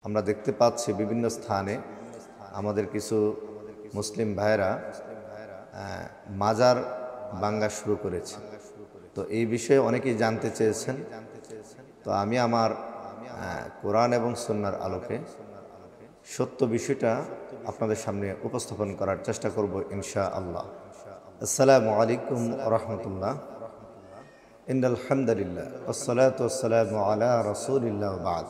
আমরা দেখতে পাচ্ছি বিভিন্ন স্থানে আমাদের কিছু মুসলিম ভাইরা মাজার ভাঙা শুরু করেছে। তো এই বিষয়ে অনেকেই জানতে চেয়েছেন। তো আমি আমার কোরআন এবং সুন্নাহর আলোকে সত্য বিষয়টা আপনাদের সামনে উপস্থাপন করার চেষ্টা করব ইনশাআল্লাহ। আসসালামু আলাইকুম ওয়া রাহমাতুল্লাহ। ইন্নাল হামদুলিল্লাহ ওয়াসসালাতু ওয়াসসালামু আলা রাসূলিল্লাহ ওয়া বা'দ।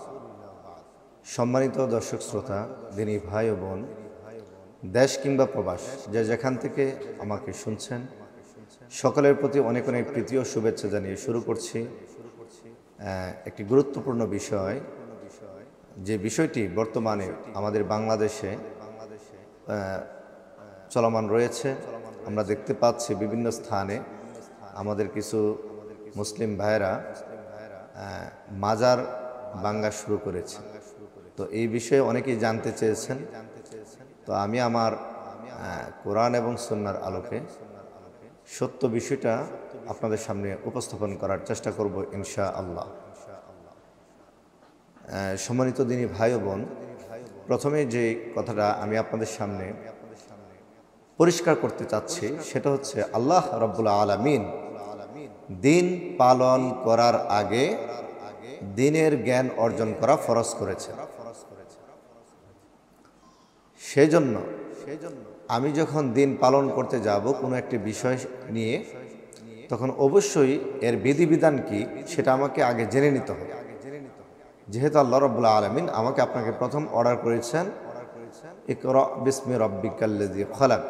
সম্মানিত দর্শক শ্রোতা, দিনী ভাই ও বোন, দেশ কিংবা প্রবাস যে যেখান থেকে আমাকে শুনছেন, সকলের প্রতি অনেক অনেক প্রীতি ও শুভেচ্ছা জানিয়ে শুরু করছি একটি গুরুত্বপূর্ণ বিষয়, যে বিষয়টি বর্তমানে আমাদের বাংলাদেশে চলমান রয়েছে। আমরা দেখতে পাচ্ছি বিভিন্ন স্থানে আমাদের কিছু মুসলিম ভাইরা মাজার ভাঙা শুরু করেছে। তো এই বিষয়ে অনেকেই জানতে চেয়েছেন। তো আমি আমার কোরআন এবং সুন্নাহর আলোকে সত্য বিষয়টা আপনাদের সামনে উপস্থাপন করার চেষ্টা করব ইনশাআল্লাহ। সম্মানিত দিনী ভাই ও বোন, প্রথমে যে কথাটা আমি আপনাদের সামনে পরিষ্কার করতে চাচ্ছি সেটা হচ্ছে, আল্লাহ রাব্বুল আলামিন দিন পালন করার আগে দিনের জ্ঞান অর্জন করা ফরজ করেছে। সেজন্য আমি যখন দিন পালন করতে যাব কোনো একটি বিষয় নিয়ে, তখন অবশ্যই এর বিধিবিধান কি সেটা আমাকে আগে জেনে নিতে হবে। যেহেতু আল্লাহ রাব্বুল আলামিন আমাকে আপনাকে প্রথম অর্ডার করেছেন ইকরা বিসমি রাব্বিকাল্লাযী খালাক,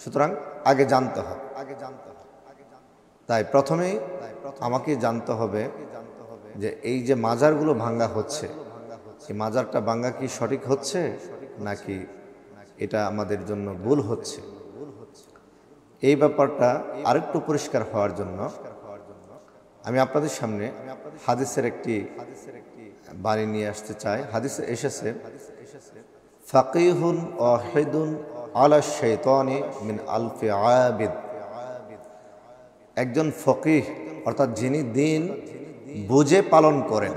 সুতরাং আগে জানতে হবে। তাই প্রথমেই আমাকে জানতে হবে যে এই যে মাজারগুলো ভাঙ্গা হচ্ছে, এই মাজারটা ভাঙ্গা কি সঠিক হচ্ছে নাকি এটা আমাদের জন্য ভুল হচ্ছে। এই ব্যাপারটা আরেকটু পরিষ্কার হওয়ার জন্য আমি আপনাদের সামনে হাদিসের একটি বাণী নিয়ে আসতে চাই। হাদিসে এসেছে, ফাকিহুন ওয়াহিদুন আলা শাইতানি মিন আলফি আবিদ। একজন ফকিহ অর্থাৎ যিনি দিন বুঝে পালন করেন,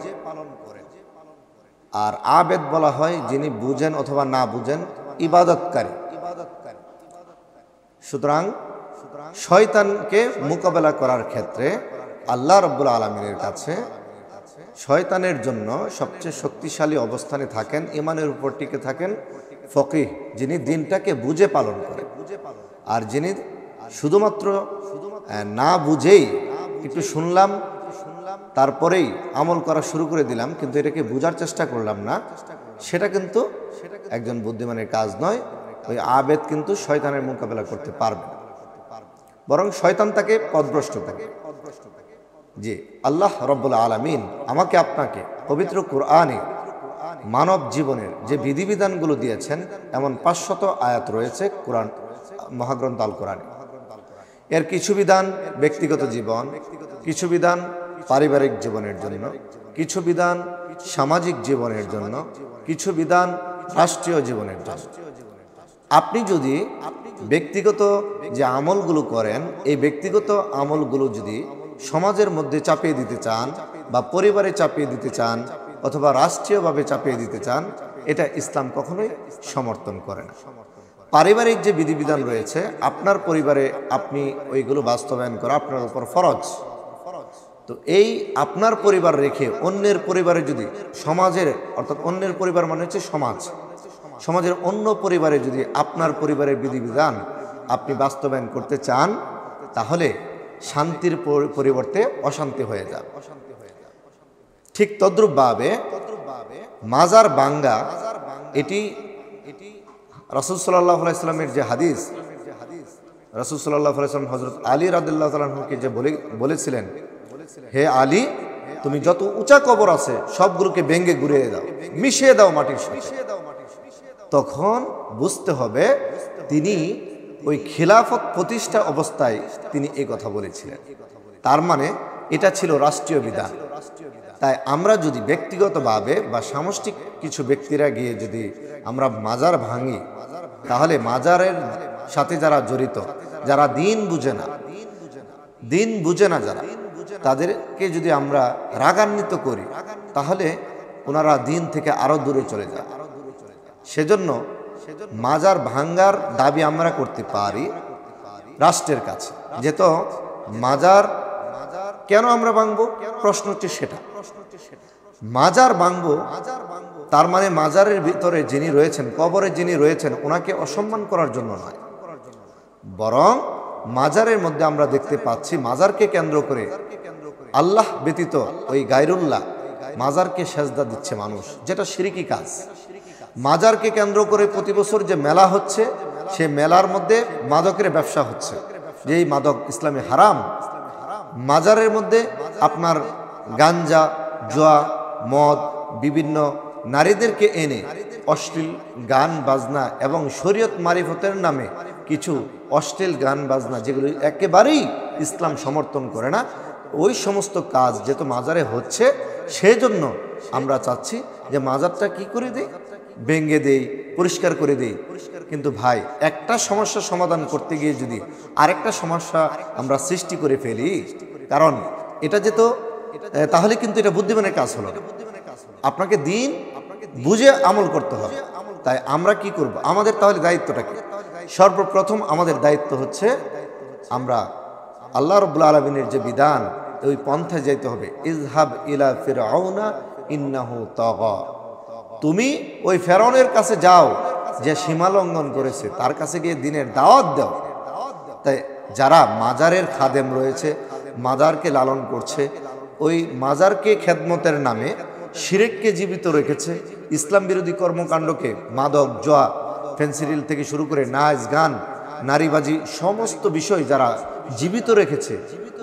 আর আবেদ বলা হয় যিনি বুঝেন অথবা না বুঝেন, ইবাদতকারী। সুতরাং শয়তানকে মোকাবেলা করার ক্ষেত্রে আল্লাহ রাব্বুল আলামিনের কাছে শয়তানের জন্য সবচেয়ে শক্তিশালী অবস্থানে থাকেন, ঈমানের উপর টিকে থাকেন ফকিহ, যিনি দিনটাকে বুঝে পালন করেন। আর যিনি শুধুমাত্র না বুঝেই একটু শুনলাম তারপরেই আমল করা শুরু করে দিলাম, কিন্তু এটাকে বোঝার চেষ্টা করলাম না, সেটা কিন্তু একজন বুদ্ধিমানের কাজ নয়। ওই আবেদ কিন্তু শয়তানের মোকাবেলা করতে পারবে না, বরং শয়তান তাকে পথভ্রষ্ট করবে। জি, আল্লাহ রাব্বুল আলামিন আমাকে আপনাকে পবিত্র কোরআনে মানব জীবনের যে বিধিবিধানগুলো দিয়েছেন, এমন 500 আয়াত রয়েছে কোরআন মহাগ্রন্থ আল কোরআনে। এর কিছু বিধান ব্যক্তিগত জীবন, কিছু বিধান পারিবারিক জীবনের জন্য, কিছু বিধান সামাজিক জীবনের জন্য, কিছু বিধান রাষ্ট্রীয় জীবনের জন্য। আপনি যদি ব্যক্তিগত যে আমলগুলো করেন, এই ব্যক্তিগত আমলগুলো যদি সমাজের মধ্যে চাপিয়ে দিতে চান বা পরিবারে চাপিয়ে দিতে চান অথবা রাষ্ট্রীয়ভাবে চাপিয়ে দিতে চান, এটা ইসলাম কখনোই সমর্থন করে না। পারিবারিক যে বিধিবিধান রয়েছে, আপনার পরিবারে আপনি ওইগুলো বাস্তবায়ন করা আপনার উপর ফরজ। তো এই আপনার পরিবার রেখে অন্যের পরিবারে যদি সমাজের, অর্থাৎ অন্যের পরিবার মানে হচ্ছে সমাজ, সমাজের অন্য পরিবারে যদি আপনার পরিবারের বিধিবিধান আপনি বাস্তবায়ন করতে চান, তাহলে শান্তির পরিবর্তে অশান্তি হয়ে যাবে। ঠিক তদ্রূপভাবে মাজার ভাঙ্গা, এটি রাসূল সাল্লাল্লাহু আলাইহি সাল্লামের যে হাদিস, রাসূল সাল্লাল্লাহু আলাইহি সাল্লাম হযরত আলী রাদিয়াল্লাহু তাআলা আনহুকে যে বলেছিলেন, হে আলী, তুমি যত উঁচা কবর আছে সবগুলোকে ভেঙে ঘুরিয়ে দাও, মিশিয়ে দাও মাটির সাথে। তখন বুঝতে হবে তিনি ওই খিলাফত প্রতিষ্ঠা অবস্থায় তিনি এই কথা বলেছিলেন। তার মানে এটা ছিল রাষ্ট্রীয় বিধান। তাই আমরা যদি ব্যক্তিগতভাবে বা সামষ্টিক কিছু ব্যক্তিরা গিয়ে যদি আমরা মাজার ভাঙি, তাহলে মাজারের সাথে যারা জড়িত, যারা দিন বুঝে না যারা, তাদেরকে যদি আমরা রাগান্বিত করি, তাহলে ওনারা দিন থেকে আরো দূরে চলে যায়। সেজন্য মাজার ভাঙ্গার দাবি আমরা করতে পারি রাষ্ট্রের কাছে। যেহেতু মাজার কেন আমরা ভাঙবো, প্রশ্ন হচ্ছে সেটা। মাজার ভাঙবো তার মানে মাজারের ভিতরে যিনি রয়েছেন, কবরে যিনি রয়েছেন, ওনাকে অসম্মান করার জন্য নয়, বরং মাজারের মধ্যে আমরা দেখতে পাচ্ছি মাজারকে কেন্দ্র করে আল্লাহ ব্যতীত ওই গায়রুল্লাহ মাজারকে সেজদা দিচ্ছে মানুষ, যেটা শিরকি কাজ। মাজারকে কেন্দ্র করে প্রতি বছর যে মেলা হচ্ছে, সে মেলার মধ্যে মাদকের ব্যবসা হচ্ছে, যেই মাদক ইসলামে হারাম। মাজারের মধ্যে আপনার গাঞ্জা, জুয়া, মদ, বিভিন্ন নারীদেরকে এনে অশ্লীল গান বাজনা এবং শরীয়ত মারিফতের নামে কিছু অশ্লীল গান বাজনা, যেগুলো একেবারেই ইসলাম সমর্থন করে না, ওই সমস্ত কাজ যেহেতু মাজারে হচ্ছে, সেই জন্য আমরা চাচ্ছি যে মাজারটা কি করে দেই, ভেঙে দেই, পরিষ্কার করে দেই। কিন্তু ভাই, একটা সমস্যা সমাধান করতে গিয়ে যদি আরেকটা সমস্যা আমরা সৃষ্টি করে ফেলি, কারণ এটা যেহেতু, তাহলে কিন্তু এটা বুদ্ধিমানের কাজ হলো। আপনাকে দিন বুঝে আমল করতে হবে। তাই আমরা কি করব, আমাদের তাহলে দায়িত্বটা কি? সর্বপ্রথম আমাদের দায়িত্ব হচ্ছে আমরা আল্লাহ রাব্বুল আলামিনের যে বিধান, ওই পন্থায় যাইতে হবে। ইযহাব ইলা ফিরআউনা ইন্নাহু তাগা, তুমি ওই ফেরাউনের কাছে যাও যে সীমা লঙ্ঘন করেছে, তার কাছে গিয়ে দিনের দাওয়াত দাও। তাই যারা মাজারের খাদেম রয়েছে, মাজারকে লালন করছে, ওই মাজারকে খেদমতের নামে শিরককে জীবিত রেখেছে, ইসলাম বিরোধী কর্মকাণ্ডকে, মাদক, জুয়া, ফেন্সিডিল থেকে শুরু করে নাচ, গান, নারীবাজি, সমস্ত বিষয় যারা জীবিত রেখেছে,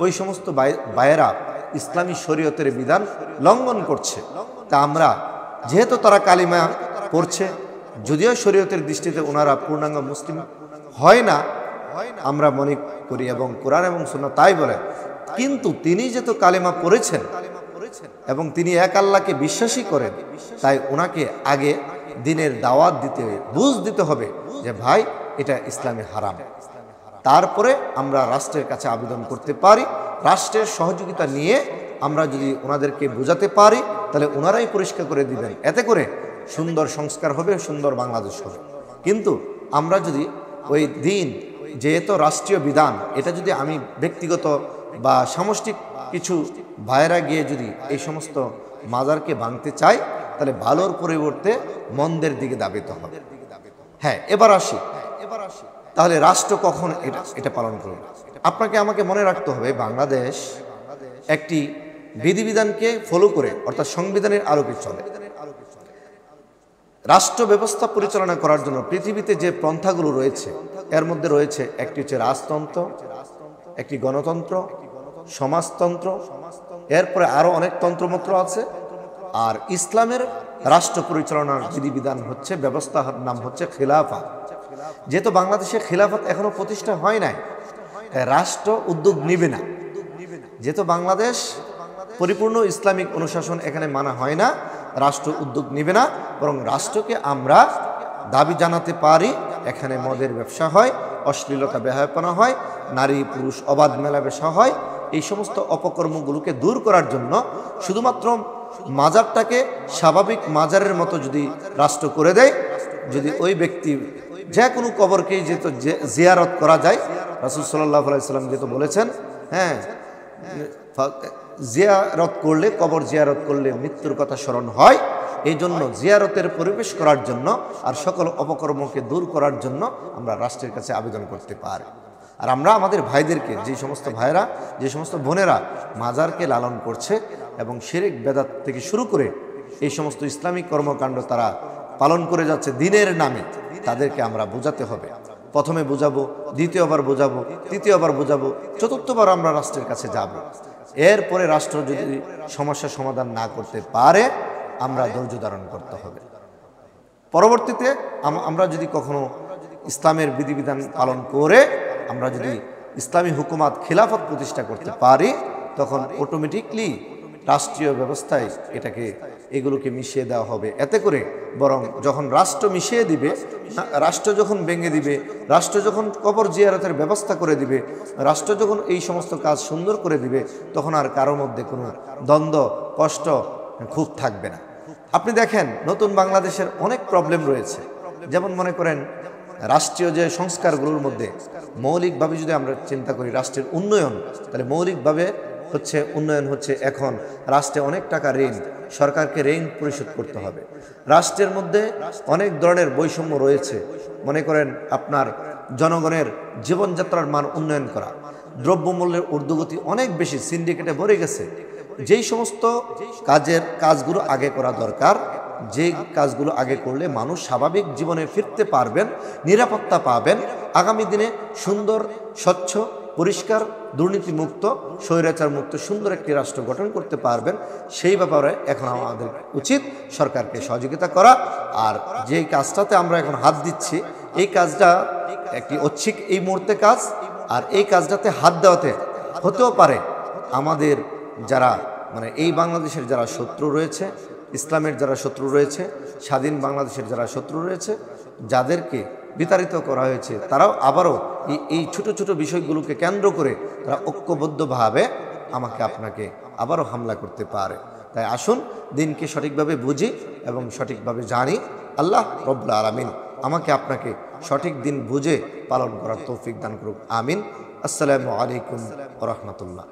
ওই সমস্ত ভাইয়েরা ইসলামী শরীয়তের বিধান লঙ্ঘন করছে। তা আমরা, যেহেতু তারা কালিমা পড়ছে, যদিও শরীয়তের দৃষ্টিতে ওনারা পূর্ণাঙ্গ মুসলিম হয় না, আমরা মনে করি, এবং কোরআন এবং সুন্নাহ তাই বলে, কিন্তু তিনি যেহেতু কালিমা পড়েছেন এবং তিনি এক আল্লাহকে বিশ্বাসী করেন, তাই ওনাকে আগে দিনের দাওয়াত দিতে হবে, বুঝ দিতে হবে যে ভাই এটা ইসলামে হারাম। তারপরে আমরা রাষ্ট্রের কাছে আবেদন করতে পারি। রাষ্ট্রের সহযোগিতা নিয়ে আমরা যদি ওনাদেরকে বোঝাতে পারি, তাহলে ওনারাই পরিষ্কার করে দিবেন। এতে করে সুন্দর সংস্কার হবে, সুন্দর বাংলাদেশ হবে। কিন্তু আমরা যদি ওই দিন, যেহেতু রাষ্ট্রীয় বিধান, এটা যদি আমি ব্যক্তিগত বা সামষ্টিক কিছু ভাইয়েরা গিয়ে যদি এই সমস্ত মাজারকে ভাঙতে চাই, তাহলে ভালোর পরিবর্তে মন্দের দিকে ধাবিত হবে। হ্যাঁ, এবার আসি, তাহলে রাষ্ট্র কখন এটা পালন করবে? আপনাকে আমাকে মনে রাখতে হবে, বাংলাদেশ একটি বিধিবিধানকে ফলো করে, অর্থাৎ সংবিধানের আলোকে চলে। রাষ্ট্র ব্যবস্থা পরিচালনা করার জন্য পৃথিবীতে যে পন্থাগুলো রয়েছে, এর মধ্যে রয়েছে একটি হচ্ছে রাজতন্ত্র, একটি গণতন্ত্র, সমাজতন্ত্র, এরপরে আরো অনেক তন্ত্রমন্ত্র আছে। আর ইসলামের রাষ্ট্র পরিচালনার বিধিবিধান হচ্ছে, ব্যবস্থার নাম হচ্ছে খিলাফত। যেহেতু বাংলাদেশে খিলাফত এখনো প্রতিষ্ঠা হয় নাই, রাষ্ট্র উদ্যোগ নিবে না। যেহেতু বাংলাদেশ পরিপূর্ণ ইসলামিক অনুশাসন এখানে মানা হয় না, রাষ্ট্র উদ্যোগ নিবে না, বরং রাষ্ট্রকে আমরা দাবি জানাতে পারি, এখানে মদের ব্যবসা হয়, অশ্লীলতা বেহায়াপনা হয়, নারী পুরুষ অবাধ মেলামেশা হয়। এই সমস্ত অপকর্মগুলোকে দূর করার জন্য শুধুমাত্র মাজারটাকে স্বাভাবিক মাজারের মতো যদি রাষ্ট্র করে দেয়, যদি ওই ব্যক্তি যে কোনো কবরকেই যেহেতু জিয়ারত করা যায়, রাসূল সাল্লাল্লাহু আলাইহি সাল্লাম যেহেতু বলেছেন, হ্যাঁ, জিয়ারত করলে, কবর জিয়ারত করলে মৃত্যুর কথা স্মরণ হয়। এই জন্য জিয়ারতের পরিবেশ করার জন্য আর সকল অপকর্মকে দূর করার জন্য আমরা রাষ্ট্রের কাছে আবেদন করতে পারি। আর আমরা আমাদের ভাইদেরকে, যে সমস্ত ভাইরা, যে সমস্ত বোনেরা মাজারকে লালন করছে এবং শিরক বেদাত থেকে শুরু করে এই সমস্ত ইসলামিক কর্মকাণ্ড তারা পালন করে যাচ্ছে দিনের নামে, তাদেরকে আমরা বোঝাতে হবে। প্রথমে বোঝাবো, দ্বিতীয়বার বোঝাবো, তৃতীয়বার বোঝাবো, চতুর্থবার আমরা রাষ্ট্রের কাছে যাব। এরপরে রাষ্ট্র যদি সমস্যা সমাধান না করতে পারে, আমরা ধৈর্য ধারণ করতে হবে। পরবর্তীতে আমরা যদি কখনো ইসলামের বিধিবিধান পালন করে আমরা যদি ইসলামী হুকুমাত খিলাফত প্রতিষ্ঠা করতে পারি, তখন অটোমেটিকলি রাষ্ট্রীয় ব্যবস্থায় এগুলোকে মিশিয়ে দেওয়া হবে। এতে করে বরং যখন রাষ্ট্র মিশিয়ে দিবে, রাষ্ট্র যখন ভেঙে দিবে, রাষ্ট্র যখন কবর জিয়ারতের ব্যবস্থা করে দিবে, রাষ্ট্র যখন এই সমস্ত কাজ সুন্দর করে দিবে, তখন আর কারোর মধ্যে কোনো দ্বন্দ্ব, কষ্ট, ক্ষোভ থাকবে না। আপনি দেখেন নতুন বাংলাদেশের অনেক প্রবলেম রয়েছে। যেমন মনে করেন রাষ্ট্রীয় যে সংস্কারগুলোর মধ্যে মৌলিকভাবে যদি আমরা চিন্তা করি রাষ্ট্রের উন্নয়ন, তাহলে মৌলিকভাবে হচ্ছে উন্নয়ন হচ্ছে এখন রাষ্ট্রে অনেক টাকা ঋণ, সরকারকে ঋণ পরিশোধ করতে হবে। রাষ্ট্রের মধ্যে অনেক ধরনের বৈষম্য রয়েছে। মনে করেন আপনার জনগণের জীবনযাত্রার মান উন্নয়ন করা, দ্রব্যমূল্যের ঊর্ধ্বগতি অনেক বেশি, সিন্ডিকেটে ভরে গেছে। যেই সমস্ত কাজগুলো আগে করা দরকার, যে কাজগুলো আগে করলে মানুষ স্বাভাবিক জীবনে ফিরতে পারবেন, নিরাপত্তা পাবেন, আগামী দিনে সুন্দর, স্বচ্ছ, পরিষ্কার, দুর্নীতিমুক্ত, স্বৈরাচার মুক্ত সুন্দর একটি রাষ্ট্র গঠন করতে পারবেন, সেই ব্যাপারে এখন আমাদের উচিত সরকারকে সহযোগিতা করা। আর যেই কাজটাতে আমরা এখন হাত দিচ্ছি, এই কাজটা একটি ঐচ্ছিক এই মুহূর্তে কাজ, আর এই কাজটাতে হাত দেওয়াতে হতেও পারে আমাদের যারা মানে এই বাংলাদেশের যারা শত্রু রয়েছে, ইসলামের যারা শত্রু রয়েছে, স্বাধীন বাংলাদেশের যারা শত্রু রয়েছে, যাদেরকে বিতাড়িত করা হয়েছে, তারাও আবারও এই ছোট ছোট বিষয়গুলোকে কেন্দ্র করে তারা ঐক্যবদ্ধভাবে আমাকে আপনাকে আবারও হামলা করতে পারে। তাই আসুন দিনকে সঠিকভাবে বুঝি এবং সঠিকভাবে জানি। আল্লাহ রব্বুল আলামিন আমাকে আপনাকে সঠিক দিন বুঝে পালন করার তৌফিক দান করুক। আমিন। আসসালামু আলাইকুম ওয়া রাহমাতুল্লাহ।